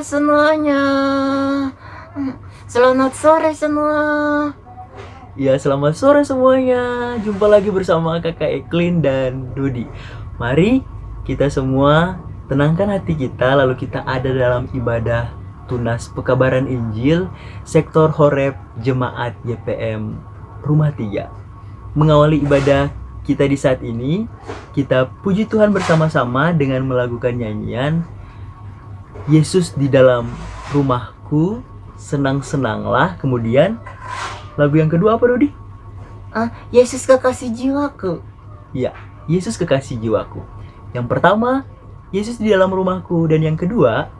semuanya. Selamat sore semua. Ya, selamat sore semuanya. Jumpa lagi bersama Kakak Eklin dan Dodi. Mari kita semua tenangkan hati kita, lalu kita ada dalam ibadah tunas pekabaran Injil sektor Horeb Jemaat YPM Rumah 3. Mengawali ibadah kita di saat ini, kita puji Tuhan bersama-sama dengan melakukan nyanyian Yesus di dalam rumahku, senang-senanglah. Kemudian lagu yang kedua apa, Dodi? Yesus kekasih jiwaku. Ya, Yesus kekasih jiwaku. Yang pertama, Yesus di dalam rumahku. Dan yang kedua,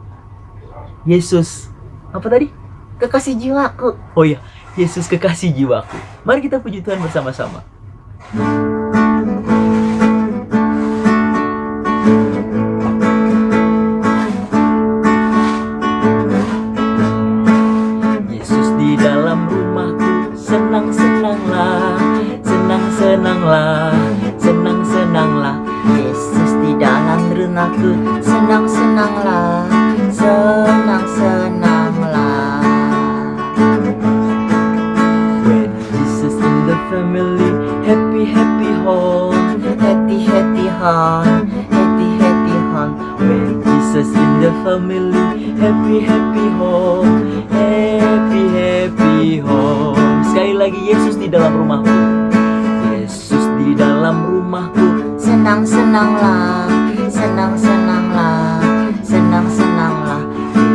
Yesus apa tadi? Kekasih jiwaku. Oh iya, Yesus kekasih jiwaku. Mari kita puji Tuhan bersama-sama. Yesus di dalam rumahku, senang-senanglah, senang-senanglah, senang-senanglah. Yesus di dalam rumahku, senang-senanglah, senang-senanglah. When Jesus in the family, happy happy home, Happy happy home, happy happy home. when Jesus in the family, happy happy home, happy happy home. Sekali lagi, Yesus di dalam rumahku, Yesus di dalam rumahku. Senang-senanglah, senang-senanglah, senang-senanglah.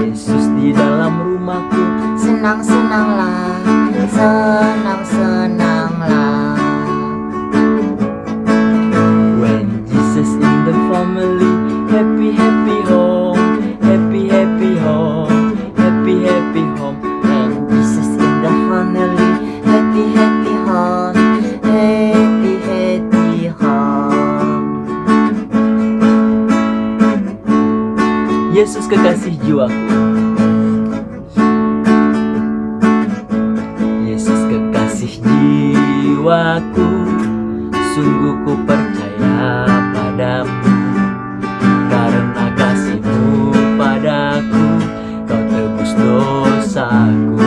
Yesus di dalam rumahku, Senang-senanglah, senang-senanglah. when Jesus in the family, happy happy home, happy happy home, happy happy home. When Jesus in the family, happy happy home, happy happy home. Yesus kekasih jiwaku, Yesus kekasih jiwaku, sungguh ku percaya padamu. Karena kasih-Mu padaku, Kau tebus dosaku.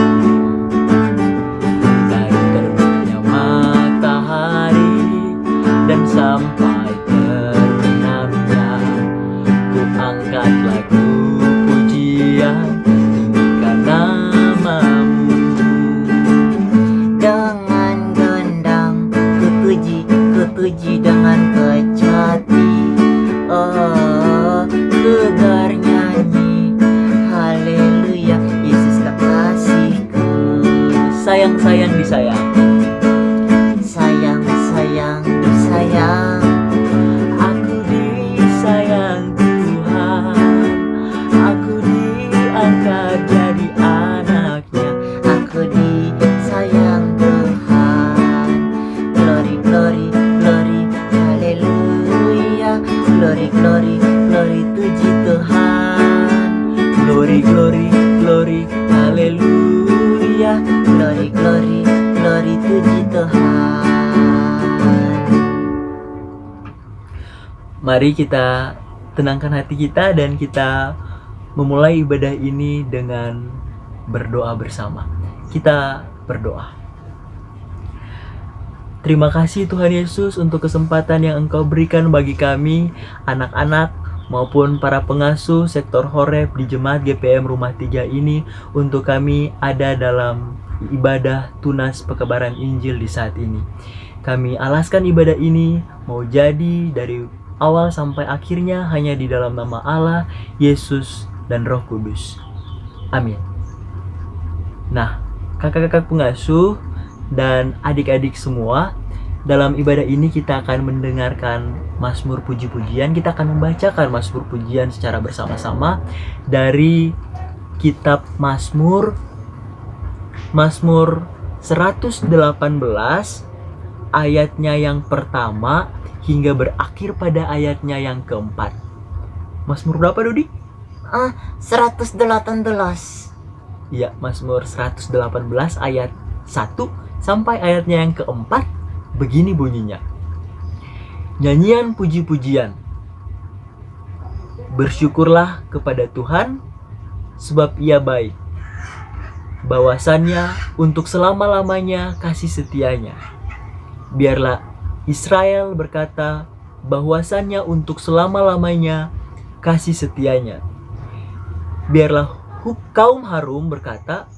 Dari terbitnya matahari dan sampai terbenamnya, ku angkat lagu pujian, tinggikan nama-Mu. Dengan gendang ku puji dengan kejati. Oh, ku bernyanyi haleluya, Yesus kekasihku. Sayang-sayang disayang, Sayang, sayang, sayang. aku disayang Tuhan, aku diangkat jadi anaknya. Aku disayang Tuhan. Glory, glory, glory, haleluya. Glory, glory, glory, puji Tuhan. Glory, glory, glory, haleluya. Glory, glory, glory, puji Tuhan. Mari kita tenangkan hati kita dan kita memulai ibadah ini dengan berdoa bersama. Kita berdoa. Terima kasih Tuhan Yesus untuk kesempatan yang Engkau berikan bagi kami, anak-anak maupun para pengasuh sektor Horeb di Jemaat GPM Rumah 3 ini, untuk kami ada dalam ibadah tunas pekabaran Injil di saat ini. Kami alaskan ibadah ini mau jadi dari awal sampai akhirnya hanya di dalam nama Allah, Yesus, dan Roh Kudus. Amin. Nah, kakak-kakak pengasuh dan adik-adik semua, dalam ibadah ini kita akan mendengarkan Mazmur puji-pujian. Kita akan membacakan Mazmur pujian secara bersama-sama dari kitab Mazmur 118 ayatnya yang pertama hingga berakhir pada ayatnya yang keempat. Mazmur berapa, Dodi? 118. Ya, Mazmur 118 ayat 1 sampai ayatnya yang keempat. Begini bunyinya. Nyanyian puji-pujian. Bersyukurlah kepada Tuhan, sebab Ia baik. Bahwasannya untuk selama-lamanya kasih setianya. Biarlah Israel berkata, bahwasannya untuk selama-lamanya kasih setianya. Biarlah kaum Harum berkata,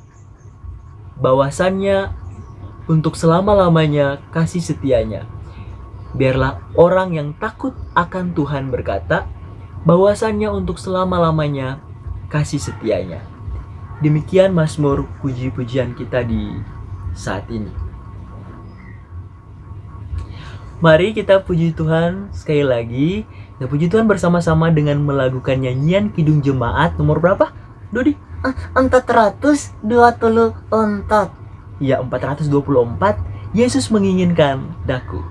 bahwasannya untuk selama-lamanya kasih setianya. Biarlah orang yang takut akan Tuhan berkata, bahwasannya untuk selama-lamanya kasih setianya. Demikian Mazmur puji-pujian kita di saat ini. Mari kita puji Tuhan sekali lagi. Kita puji Tuhan bersama-sama dengan melakukan nyanyian Kidung Jemaat nomor berapa, Dodi? 424. Ya, 424. Yesus menginginkan daku.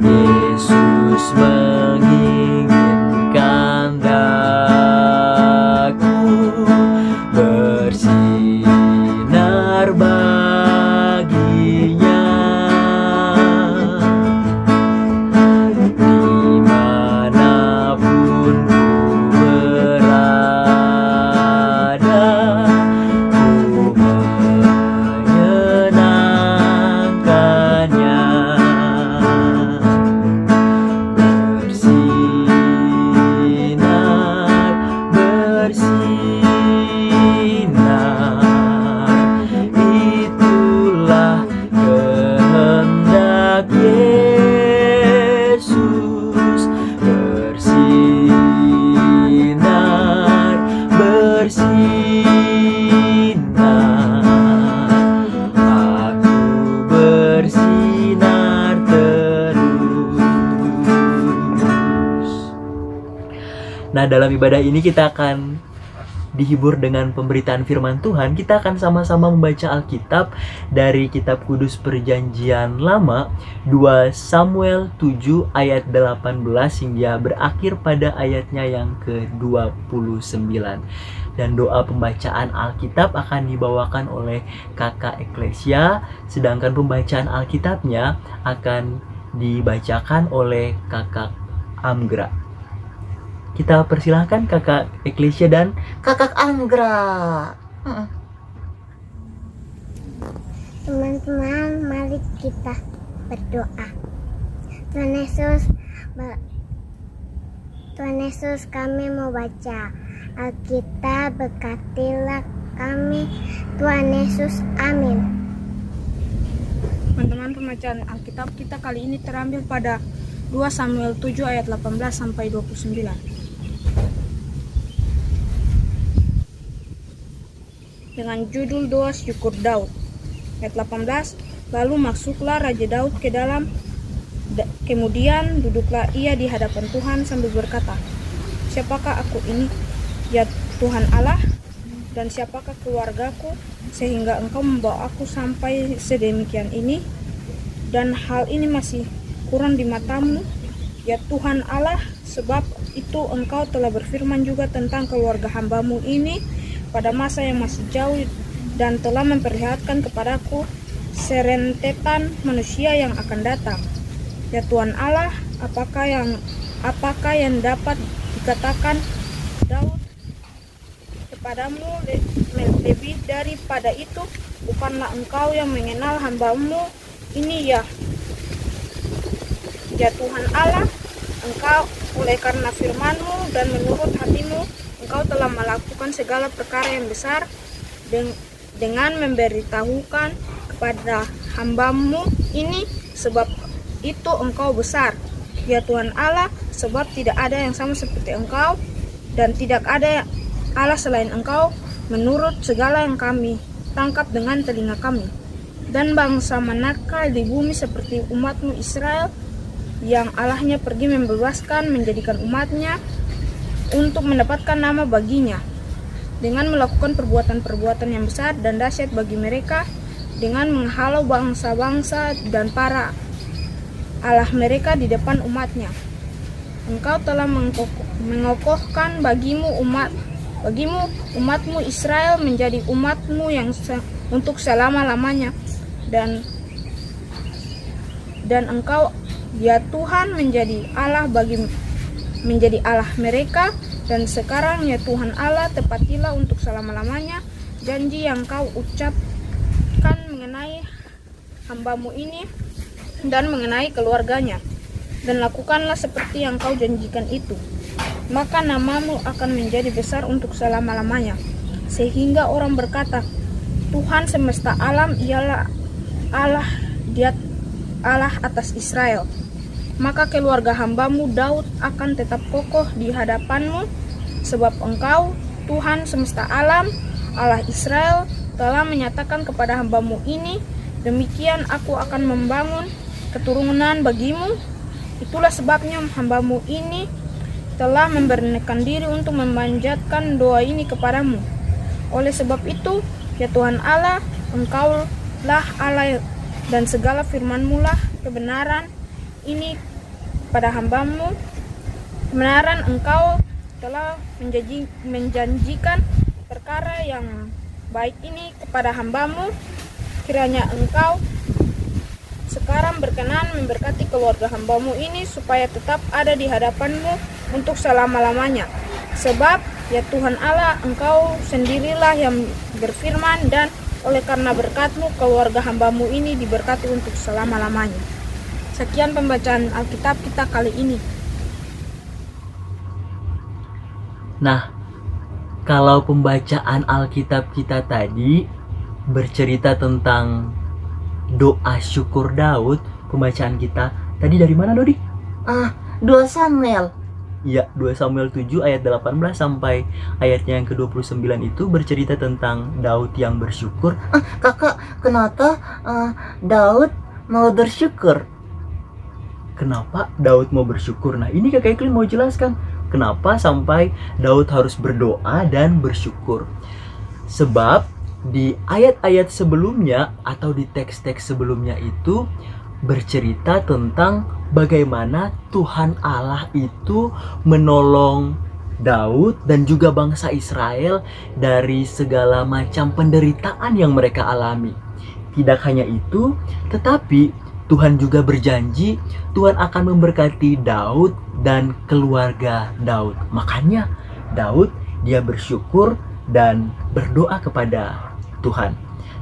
Yesus menginginkan daku bersinar baginya. Dimanapun ku berada, ku menyenangkannya. Bersinar, itulah kehendak Yesus. Bersinar, bersinar, aku bersinar terus. Nah, dalam ibadah ini kita akan dihibur dengan pemberitaan firman Tuhan. Kita akan sama-sama membaca Alkitab dari Kitab Kudus Perjanjian Lama, 2 Samuel 7 ayat 18 hingga berakhir pada ayatnya yang ke-29. Dan doa pembacaan Alkitab akan dibawakan oleh Kakak Eklesia, sedangkan pembacaan Alkitabnya akan dibacakan oleh Kakak Amgra. Kita persilahkan Kakak Eklesia dan Kakak Anggra. Teman-teman, mari kita berdoa. Tuhan Yesus, kami mau baca Alkitab, berkatilah kami, Tuhan Yesus, amin. Teman-teman, pembacaan Alkitab kita kali ini terambil pada 2 Samuel 7 ayat 18 sampai 29. Dengan judul doa syukur Daud. Ayat 18, lalu masuklah Raja Daud ke dalam, kemudian duduklah ia di hadapan Tuhan sambil berkata, siapakah aku ini, ya Tuhan Allah, dan siapakah keluargaku, sehingga engkau membawa aku sampai sedemikian ini, dan hal ini masih kurang di matamu, ya Tuhan Allah, sebab itu engkau telah berfirman juga tentang keluarga hambamu ini pada masa yang masih jauh, dan telah memperlihatkan kepadaku serentetan manusia yang akan datang. Ya Tuhan Allah, apakah yang dapat dikatakan Daud kepadamu lebih daripada itu? Bukanlah engkau yang mengenal hambamu ini, ya Tuhan Allah, engkau oleh karena firman-Mu dan menurut hati-Mu, engkau telah melakukan segala perkara yang besar dengan memberitahukan kepada hamba-Mu ini, sebab itu engkau besar. Ya Tuhan Allah, sebab tidak ada yang sama seperti engkau, dan tidak ada Allah selain engkau, menurut segala yang kami tangkap dengan telinga kami. Dan bangsa manakah di bumi seperti umat-Mu Israel, yang Allahnya pergi membebaskan, menjadikan umatnya untuk mendapatkan nama baginya, dengan melakukan perbuatan-perbuatan yang besar dan dahsyat bagi mereka, dengan menghalau bangsa-bangsa dan para Allah mereka di depan umatnya. Engkau telah mengokohkan bagimu umatmu Israel menjadi umatmu yang untuk selama-lamanya, dan dan Engkau ya Tuhan menjadi Allah mereka, dan sekarang ya Tuhan Allah, tepatilah untuk selama-lamanya janji yang Kau ucapkan mengenai hamba-Mu ini dan mengenai keluarganya, dan lakukanlah seperti yang Kau janjikan itu. Maka nama-Mu akan menjadi besar untuk selama-lamanya, sehingga orang berkata, Tuhan semesta alam ialah Allah, Dia Allah atas Israel. Maka keluarga hamba-Mu Daud akan tetap kokoh di hadapan-Mu, sebab Engkau, Tuhan semesta alam, Allah Israel, telah menyatakan kepada hamba-Mu ini, demikian aku akan membangun keturunan bagimu. Itulah sebabnya hamba-Mu ini telah memberanikan diri untuk memanjatkan doa ini kepadamu. Oleh sebab itu, ya Tuhan Allah, Engkaulah Allah, dan segala firman-Mu lah kebenaran ini pada hamba-Mu. Kebenaran Engkau telah menjanjikan perkara yang baik ini kepada hamba-Mu. Kiranya Engkau sekarang berkenan memberkati keluarga hamba-Mu ini supaya tetap ada di hadapan-Mu untuk selama-lamanya. Sebab ya Tuhan Allah, Engkau sendirilah yang berfirman, dan oleh karena berkat-Mu keluarga hamba-Mu ini diberkati untuk selama-lamanya. Sekian pembacaan Alkitab kita kali ini. Nah, kalau pembacaan Alkitab kita tadi bercerita tentang doa syukur Daud, pembacaan kita tadi dari mana, Dodi? 2 Samuel. Iya, 2 Samuel 7 ayat 18 sampai ayatnya yang ke-29 itu bercerita tentang Daud yang bersyukur. Kakak, kenapa Daud mau bersyukur? Kenapa Daud mau bersyukur? Nah, ini Kakak Eklin mau jelaskan kenapa sampai Daud harus berdoa dan bersyukur. Sebab di ayat-ayat sebelumnya atau di teks-teks sebelumnya itu bercerita tentang bagaimana Tuhan Allah itu menolong Daud dan juga bangsa Israel dari segala macam penderitaan yang mereka alami. Tidak hanya itu, tetapi Tuhan juga berjanji Tuhan akan memberkati Daud dan keluarga Daud. Makanya Daud dia bersyukur dan berdoa kepada Tuhan.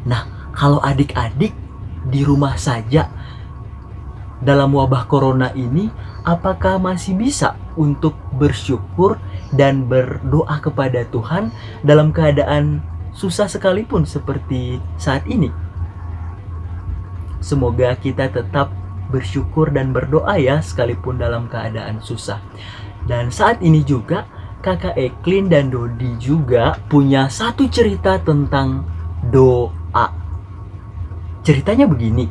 Nah, kalau adik-adik di rumah saja dalam wabah corona ini, apakah masih bisa untuk bersyukur dan berdoa kepada Tuhan dalam keadaan susah sekalipun seperti saat ini? Semoga kita tetap bersyukur dan berdoa ya, sekalipun dalam keadaan susah. Dan saat ini juga Kakak Eklin dan Dodi juga punya satu cerita tentang doa. Ceritanya begini.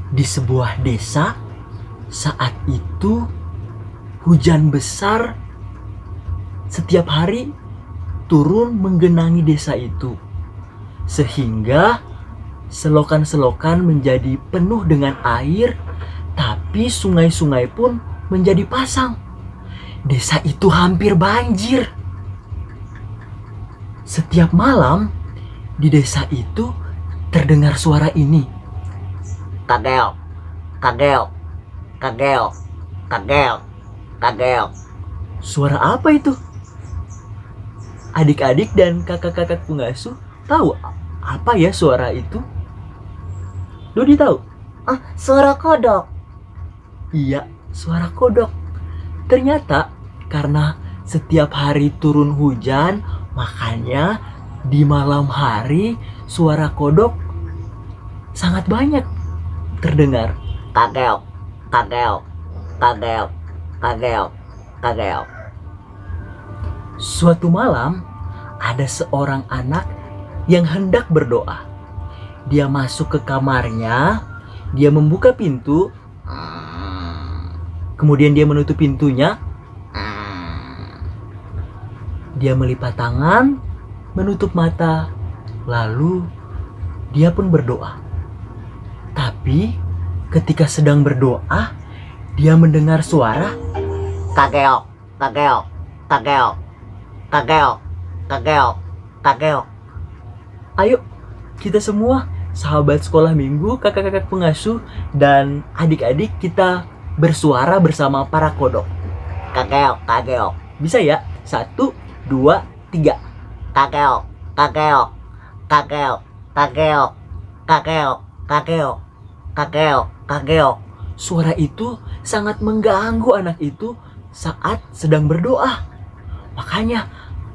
Di sebuah desa, saat itu hujan besar setiap hari turun menggenangi desa itu, sehingga selokan-selokan menjadi penuh dengan air, tapi sungai-sungai pun menjadi pasang. Desa itu hampir banjir. Setiap malam di desa itu terdengar suara ini. Kagel, kagel, kagel, kagel, kagel. Suara apa itu? Adik-adik dan kakak-kakak pengasuh tahu apa ya suara itu? Dodi tahu? Suara kodok. Iya, suara kodok. Ternyata karena setiap hari turun hujan, makanya di malam hari suara kodok sangat banyak terdengar. Kagel, kagel, kagel, kagel, kagel. Suatu malam, ada seorang anak yang hendak berdoa. Dia masuk ke kamarnya, dia membuka pintu, kemudian dia menutup pintunya. Dia melipat tangan, menutup mata, lalu dia pun berdoa. Tapi ketika sedang berdoa, dia mendengar suara Kagel, kagel, kagel, kagel, kagel, kagel. Ayo kita semua sahabat sekolah minggu, kakak-kakak pengasuh, dan adik-adik kita bersuara bersama para kodok. Kakeok, kakeok, Bisa ya? 1, 2, 3. kakeok, kakeok, kakeok, kakeok, kakeok, kakeok, kakeok, kakeok. Suara itu sangat mengganggu anak itu saat sedang berdoa. Makanya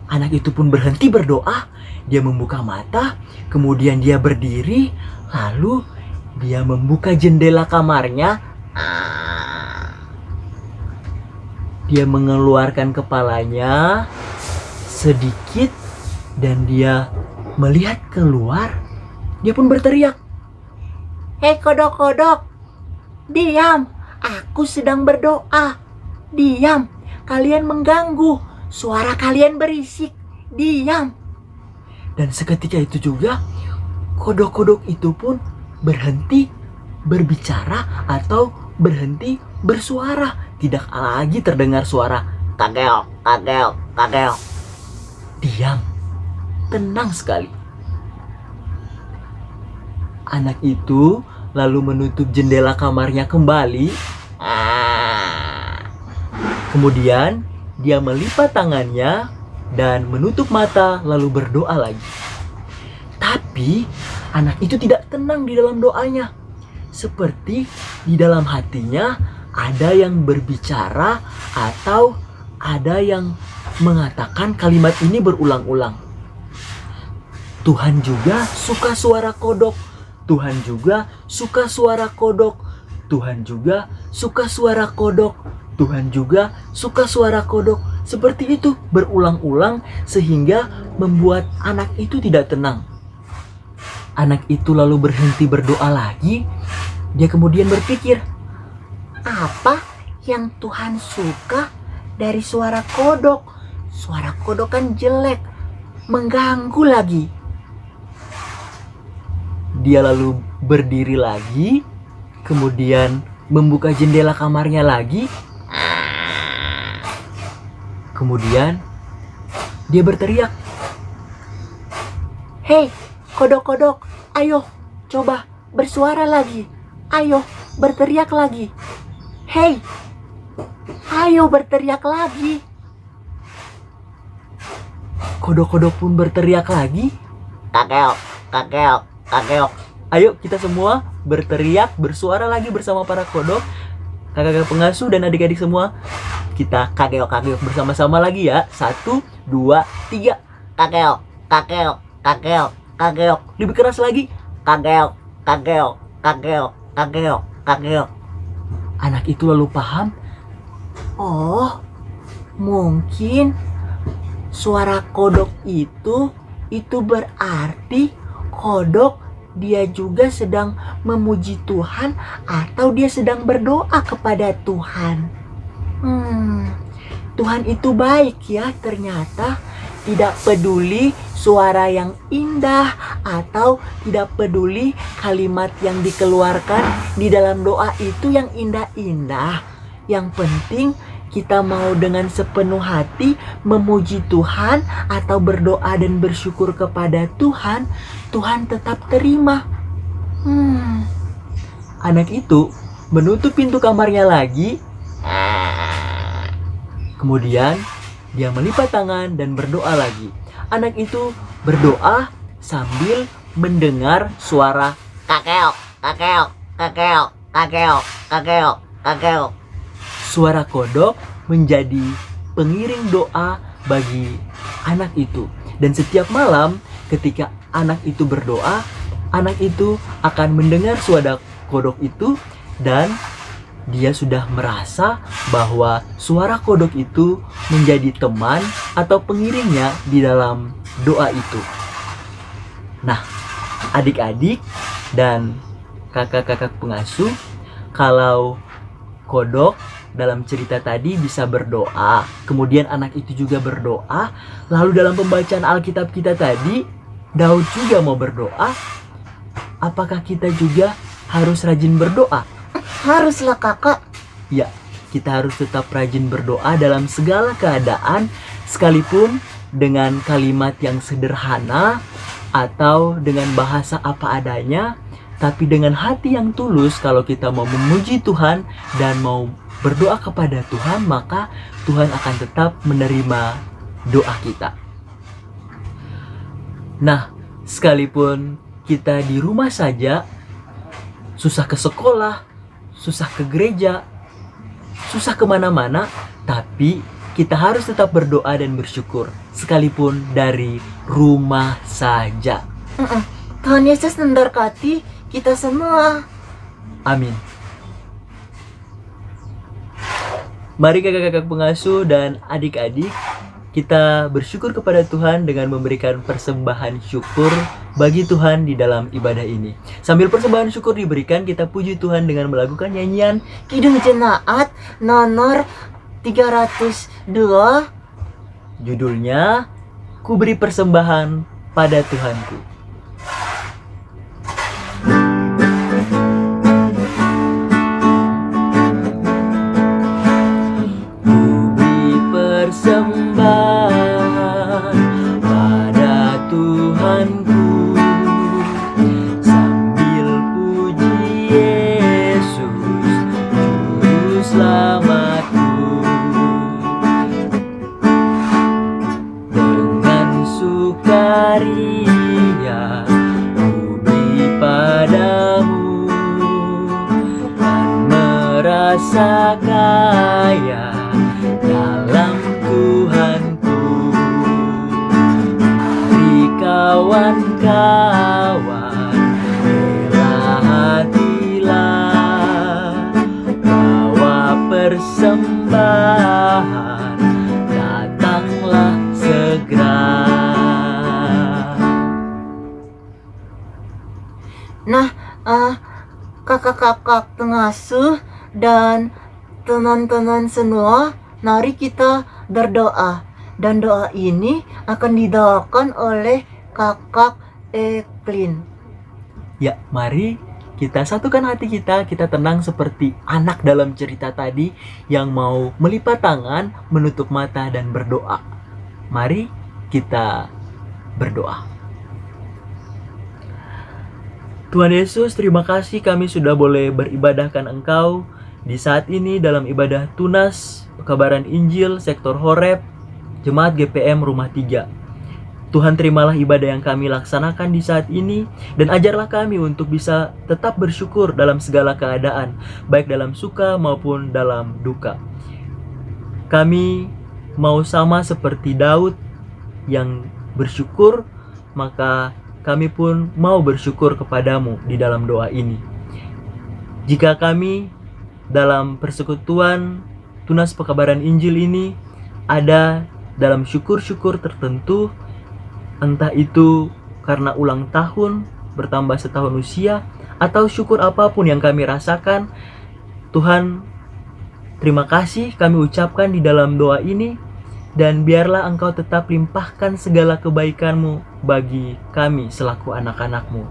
anak itu pun berhenti berdoa. Dia membuka mata, kemudian dia berdiri, lalu dia membuka jendela kamarnya. Dia mengeluarkan kepalanya sedikit dan dia melihat keluar. Dia pun berteriak, Hei kodok-kodok, diam, aku sedang berdoa. Diam, kalian mengganggu, suara kalian berisik. Diam. Dan seketika itu juga kodok-kodok itu pun berhenti berbicara atau berhenti bersuara. Tidak lagi terdengar suara Kakeok, kakeok, kakeok. diam. Tenang sekali. Anak itu lalu menutup jendela kamarnya kembali. Kemudian dia melipat tangannya dan menutup mata lalu berdoa lagi. Tapi anak itu tidak tenang di dalam doanya. Seperti di dalam hatinya ada yang berbicara atau ada yang mengatakan kalimat ini berulang-ulang. Tuhan juga suka suara kodok. Tuhan juga suka suara kodok. Tuhan juga suka suara kodok. Tuhan juga suka suara kodok. Seperti itu berulang-ulang sehingga membuat anak itu tidak tenang. Anak itu lalu berhenti berdoa lagi. Dia kemudian berpikir, Apa yang Tuhan suka dari suara kodok? Suara kodok kan jelek, mengganggu lagi. dia lalu berdiri lagi, kemudian membuka jendela kamarnya lagi. Kemudian dia berteriak, Hei, kodok-kodok, ayo coba bersuara lagi. Ayo berteriak lagi. Hei, ayo berteriak lagi. kodok-kodok pun berteriak lagi. Kakeok, kakeok, kakeok. Ayo kita semua berteriak, bersuara lagi bersama para kodok, kakak-kakak pengasuh dan adik-adik semua. Kita kakeok-kakeok bersama-sama lagi ya. 1, 2, 3. Kakeok, kakeok, kakeok, kakeok. Lebih keras lagi. Kakeok, kakeok, kakeok, kakeok, kakeok. Anak itu lalu paham. Oh, mungkin suara kodok itu berarti kodok dia juga sedang memuji Tuhan atau dia sedang berdoa kepada Tuhan. Tuhan itu baik ya ternyata. Tidak peduli suara yang indah atau tidak peduli kalimat yang dikeluarkan di dalam doa itu yang indah-indah. Yang penting kita mau dengan sepenuh hati memuji Tuhan atau berdoa dan bersyukur kepada Tuhan, Tuhan tetap terima. Anak itu menutup pintu kamarnya lagi. Kemudian dia melipat tangan dan berdoa lagi. Anak itu berdoa sambil mendengar suara Kakeok, kakeok, kakeok, kakeok, kakeok, kakeok. suara kodok menjadi pengiring doa bagi anak itu. Dan setiap malam ketika anak itu berdoa, anak itu akan mendengar suara kodok itu dan dia sudah merasa bahwa suara kodok itu menjadi teman atau pengiringnya di dalam doa itu. Nah, adik-adik dan kakak-kakak pengasuh, kalau kodok dalam cerita tadi bisa berdoa, kemudian anak itu juga berdoa, lalu dalam pembacaan Alkitab kita tadi, Daud juga mau berdoa, apakah kita juga harus rajin berdoa? Haruslah kakak. Ya, kita harus tetap rajin berdoa dalam segala keadaan, sekalipun dengan kalimat yang sederhana, atau dengan bahasa apa adanya, tapi dengan hati yang tulus. Kalau kita mau memuji Tuhan dan mau berdoa kepada Tuhan, maka Tuhan akan tetap menerima doa kita. Nah, sekalipun kita di rumah saja, susah ke sekolah, susah ke gereja, susah kemana-mana, tapi kita harus tetap berdoa dan bersyukur, sekalipun dari rumah saja. Tuhan Yesus memberkati kita semua. Amin. Mari kakak-kakak pengasuh dan adik-adik, kita bersyukur kepada Tuhan dengan memberikan persembahan syukur bagi Tuhan di dalam ibadah ini. Sambil persembahan syukur diberikan, kita puji Tuhan dengan melakukan nyanyian Kidung Jemaat nomor 302. judulnya Ku Beri Persembahan Pada Tuhanku. Ku beri persembahan pada Tuhanku, sambil puji Yesus Juru Selamatku. Dengan sukaria ku beri padamu, dan merasa kaya dalam Tuhanku. Mari kawan-kawan, rela hatilah, bawa persembahan, datanglah segera. Nah, kakak-kakak pengasuh dan teman-teman semua, mari kita berdoa. Dan doa ini akan didoakan oleh kakak Eklin. Ya, mari kita satukan hati kita tenang seperti anak dalam cerita tadi yang mau melipat tangan, menutup mata dan berdoa. Mari kita berdoa. Tuhan Yesus, terima kasih kami sudah boleh beribadahkan Engkau di saat ini dalam ibadah tunas pekabaran Injil sektor Horeb Jemaat GPM Rumah 3. Tuhan, terimalah ibadah yang kami laksanakan di saat ini, dan ajarlah kami untuk bisa tetap bersyukur dalam segala keadaan, baik dalam suka maupun dalam duka. Kami mau sama seperti Daud yang bersyukur, maka kami pun mau bersyukur kepadamu di dalam doa ini. Jika kami dalam persekutuan tunas pekabaran Injil ini ada dalam syukur-syukur tertentu, entah itu karena ulang tahun, bertambah setahun usia, atau syukur apapun yang kami rasakan, Tuhan, terima kasih kami ucapkan di dalam doa ini, dan biarlah Engkau tetap limpahkan segala kebaikan-Mu bagi kami selaku anak-anak-Mu.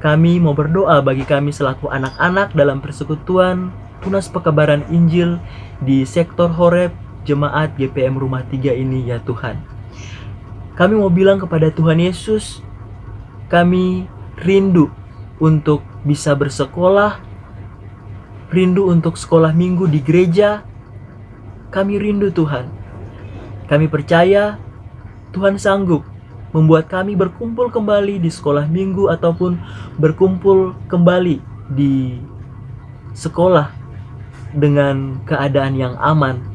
Kami mau berdoa bagi kami selaku anak-anak dalam persekutuan tunas pekabaran Injil di sektor Horeb Jemaat GPM Rumah 3 ini, ya Tuhan. Kami mau bilang kepada Tuhan Yesus, kami rindu untuk bisa bersekolah, rindu untuk sekolah minggu di gereja. Kami rindu Tuhan. Kami percaya Tuhan sanggup membuat kami berkumpul kembali di sekolah minggu ataupun berkumpul kembali di sekolah dengan keadaan yang aman.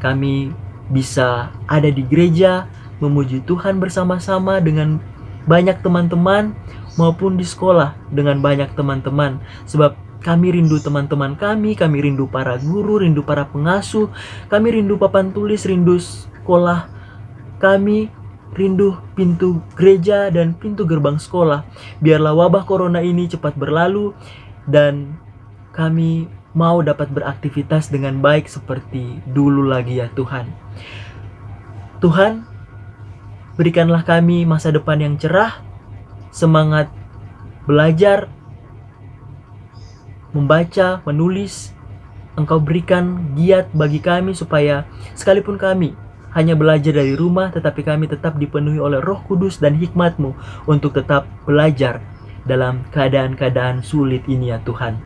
Kami bisa ada di gereja memuji Tuhan bersama-sama dengan banyak teman-teman, maupun di sekolah dengan banyak teman-teman. Sebab kami rindu teman-teman kami rindu para guru, rindu para pengasuh, kami rindu papan tulis, rindu sekolah kami, rindu pintu gereja dan pintu gerbang sekolah. Biarlah wabah corona ini cepat berlalu dan kami mau dapat beraktivitas dengan baik seperti dulu lagi, ya Tuhan. Tuhan, berikanlah kami masa depan yang cerah, semangat belajar, membaca, menulis. Engkau berikan giat bagi kami supaya sekalipun kami hanya belajar dari rumah, tetapi kami tetap dipenuhi oleh Roh Kudus dan hikmat-Mu untuk tetap belajar dalam keadaan-keadaan sulit ini ya Tuhan.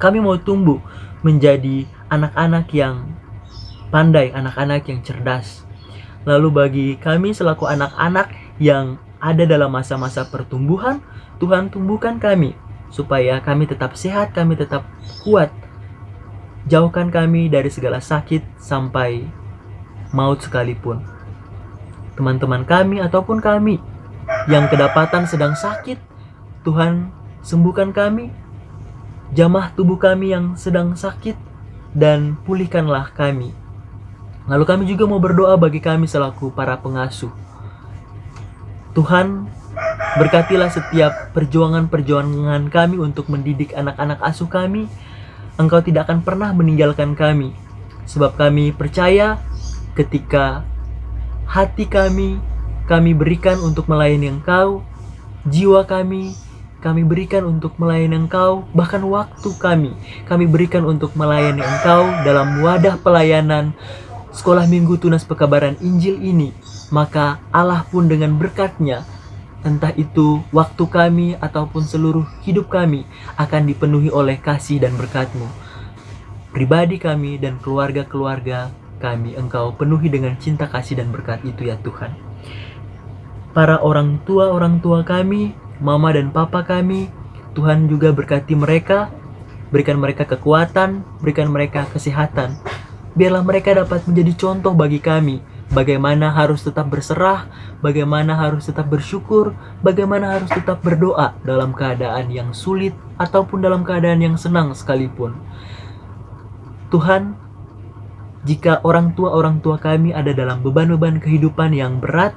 Kami mau tumbuh menjadi anak-anak yang pandai, anak-anak yang cerdas. Lalu bagi kami selaku anak-anak yang ada dalam masa-masa pertumbuhan, Tuhan tumbuhkan kami supaya kami tetap sehat, kami tetap kuat. Jauhkan kami dari segala sakit sampai maut sekalipun. Teman-teman kami ataupun kami yang kedapatan sedang sakit, Tuhan sembuhkan kami. Jamah tubuh kami yang sedang sakit dan pulihkanlah kami. Lalu kami juga mau berdoa bagi kami selaku para pengasuh. Tuhan, berkatilah setiap perjuangan-perjuangan kami untuk mendidik anak-anak asuh kami. Engkau tidak akan pernah meninggalkan kami, sebab kami percaya ketika hati kami berikan untuk melayani Engkau, jiwa kami berikan untuk melayani Engkau, bahkan waktu kami berikan untuk melayani Engkau dalam wadah pelayanan Sekolah Minggu Tunas Pekabaran Injil ini, maka Allah pun dengan berkat-Nya, entah itu waktu kami ataupun seluruh hidup kami akan dipenuhi oleh kasih dan berkat-Mu. Pribadi kami dan keluarga-keluarga kami Engkau penuhi dengan cinta kasih dan berkat itu ya Tuhan. Para orang tua kami, mama dan papa kami, Tuhan juga berkati mereka, berikan mereka kekuatan, berikan mereka kesehatan. Biarlah mereka dapat menjadi contoh bagi kami, bagaimana harus tetap berserah, bagaimana harus tetap bersyukur, bagaimana harus tetap berdoa dalam keadaan yang sulit ataupun dalam keadaan yang senang sekalipun. Tuhan, jika orang tua kami ada dalam beban-beban kehidupan yang berat,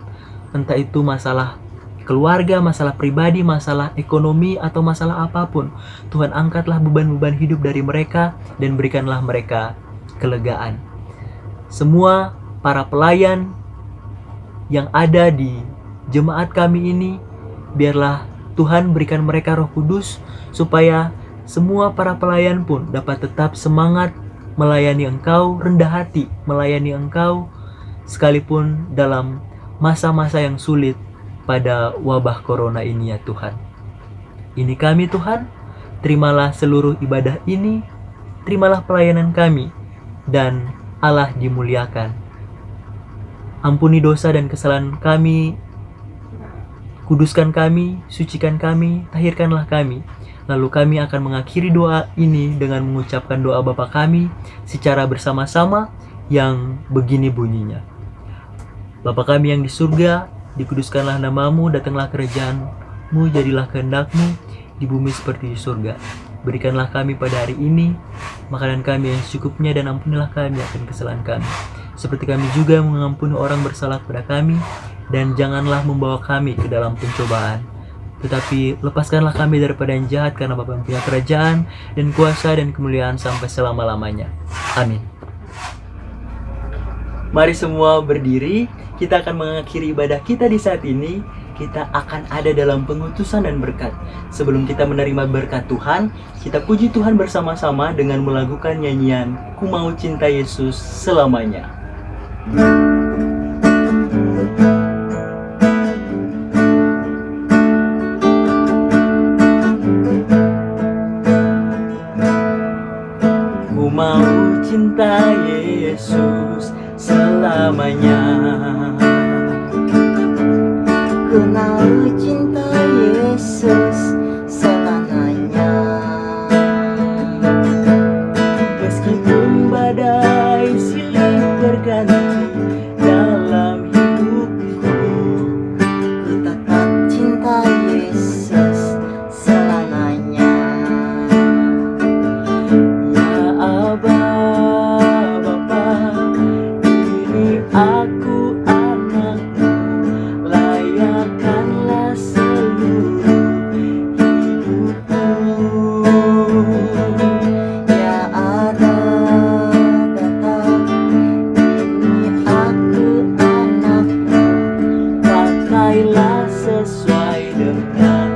entah itu masalah keluarga, masalah pribadi, masalah ekonomi, atau masalah apapun, Tuhan angkatlah beban-beban hidup dari mereka dan berikanlah mereka kelegaan. Semua para pelayan yang ada di jemaat kami ini, biarlah Tuhan berikan mereka Roh Kudus supaya semua para pelayan pun dapat tetap semangat melayani Engkau, rendah hati melayani Engkau sekalipun dalam masa-masa yang sulit pada wabah corona ini ya Tuhan. Ini kami Tuhan, terimalah seluruh ibadah ini, terimalah pelayanan kami, dan Allah dimuliakan. Ampuni dosa dan kesalahan kami, kuduskan kami, sucikan kami, tahirkanlah kami. Lalu kami akan mengakhiri doa ini dengan mengucapkan doa Bapa kami secara bersama-sama yang begini bunyinya. Bapa kami yang di surga, dikuduskanlah namamu, datanglah kerajaan-Mu, jadilah kehendak-Mu di bumi seperti di surga. Berikanlah kami pada hari ini makanan kami yang secukupnya, dan ampunilah kami akan kesalahan kami, seperti kami juga mengampuni orang bersalah kepada kami. Dan janganlah membawa kami ke dalam pencobaan, tetapi lepaskanlah kami daripada yang jahat, karena Bapa yang punya kerajaan dan kuasa dan kemuliaan sampai selama-lamanya. Amin. Mari semua berdiri. Kita akan mengakhiri ibadah kita di saat ini. Kita akan ada dalam pengutusan dan berkat. Sebelum kita menerima berkat Tuhan, kita puji Tuhan bersama-sama dengan melakukan nyanyian Ku Mau Cinta Yesus Selamanya. Ku mau cinta Yesus selamanya. Ku mau cinta Yesus selamanya. Meskipun badai silih berganti dalam hidupku, ku tetap cinta Yesus selamanya. Ya Aba, Bapa, ini aku anakmu, layakkanlah seluruh hidupku. Ya ada datang, ini aku anakmu, pakailah sesuai dengan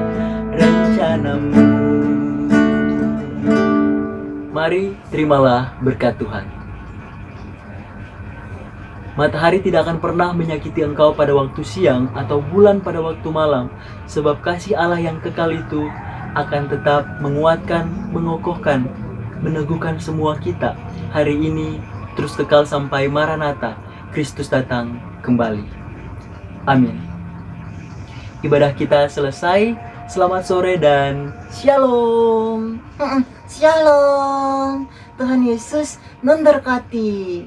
rencanamu. Mari terimalah berkat Tuhan. Matahari tidak akan pernah menyakiti engkau pada waktu siang atau bulan pada waktu malam, sebab kasih Allah yang kekal itu akan tetap menguatkan, mengokohkan, meneguhkan semua kita hari ini terus kekal sampai Maranatha, Kristus datang kembali. Amin. Ibadah kita selesai. Selamat sore dan shalom. Shalom. Tuhan Yesus memberkati.